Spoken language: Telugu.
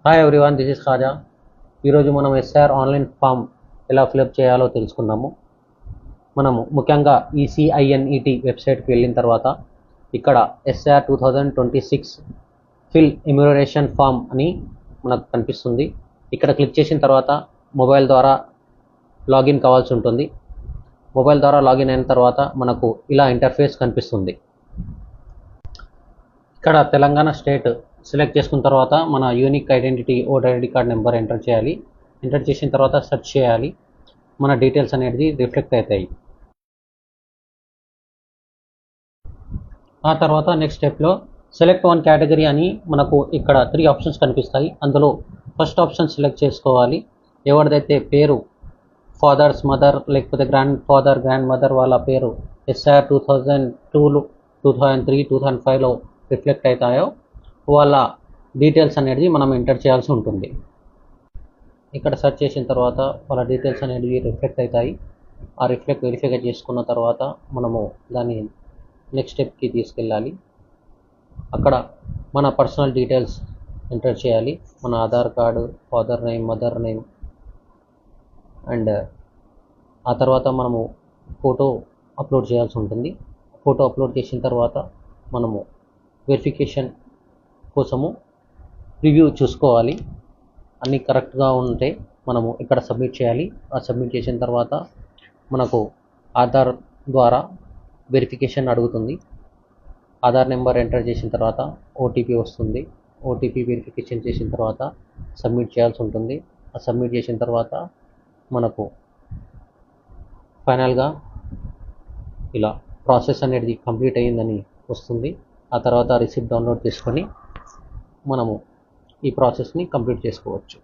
Hi everyone, this is Khaja. ఈరోజు మనం ఎస్ఆర్ ఆన్లైన్ ఫామ్ ఎలా ఫిలప్ చేయాలో తెలుసుకుందాము. మనము ముఖ్యంగా ఈసీఐఎన్ఈటీ వెబ్సైట్కి వెళ్ళిన తర్వాత ఇక్కడ ఎస్ఆర్ 2026 ఫిల్ ఎమ్యూనరేషన్ ఫామ్ అని మనకు కనిపిస్తుంది. ఇక్కడ క్లిక్ చేసిన తర్వాత మొబైల్ ద్వారా లాగిన్ కావాల్సి ఉంటుంది. మొబైల్ ద్వారా లాగిన్ అయిన తర్వాత మనకు ఇలా ఇంటర్ఫేస్ కనిపిస్తుంది. ఇక్కడ తెలంగాణ స్టేట్ సెలెక్ట్ చేసుకున్న తర్వాత మన unique identity voter ID card number enter చేయాలి. ఎంటర్ చేసిన తర్వాత సెర్చ్ చేయాలి. మన డీటెయిల్స్ అనేది రిఫ్లెక్ట్ అవుతాయి. ఆ తర్వాత నెక్స్ట్ స్టెప్లో సెలెక్ట్ వన్ కేటగిరీ అని మనకు ఇక్కడ 3 ఆప్షన్స్ కనిపిస్తాయి. అందులో ఫస్ట్ ఆప్షన్ సెలెక్ట్ చేసుకోవాలి. ఎవరిదైతే పేరు ఫాదర్స్ మదర్ లేకపోతే గ్రాండ్ ఫాదర్ గ్రాండ్ మదర్ వాళ్ళ పేరు ఎస్ఆర్ 2002, 2003, 2005లో రిఫ్లెక్ట్ అవుతాయో వాళ్ళ డీటెయిల్స్ అనేది మనం ఎంటర్ చేయాల్సి ఉంటుంది. ఇక్కడ సెర్చ్ చేసిన తర్వాత వాళ్ళ డీటెయిల్స్ అనేవి రిఫ్లెక్ట్ అవుతాయి. ఆ రిఫ్లెక్ట్ వెరిఫై చేసుకున్న తర్వాత మనము దాన్ని నెక్స్ట్ స్టెప్కి తీసుకెళ్ళాలి. అక్కడ మన పర్సనల్ డీటెయిల్స్ ఎంటర్ చేయాలి. మన Aadhaar card, father name, mother name, and ఆ తర్వాత మనము ఫోటో అప్లోడ్ చేయాల్సి ఉంటుంది. ఫోటో అప్లోడ్ చేసిన తర్వాత మనము వెరిఫికేషన్ కోసము రివ్యూ చూసుకోవాలి. అన్నీ కరెక్ట్గా ఉంటే మనము ఇక్కడ సబ్మిట్ చేయాలి. ఆ సబ్మిట్ చేసిన తర్వాత మనకు ఆధార్ ద్వారా వెరిఫికేషన్ అడుగుతుంది. ఆధార్ నెంబర్ ఎంటర్ చేసిన తర్వాత ఓటీపీ వస్తుంది. ఓటీపీ వెరిఫికేషన్ చేసిన తర్వాత సబ్మిట్ చేయాల్సి ఉంటుంది. ఆ సబ్మిట్ చేసిన తర్వాత మనకు ఫైనల్గా ఇలా ప్రాసెస్ అనేది కంప్లీట్ అయ్యిందని వస్తుంది. ఆ తర్వాత రిసిప్ట్ డౌన్లోడ్ చేసుకొని మనము ఈ ప్రాసెస్ని కంప్లీట్ చేసుకోవచ్చు.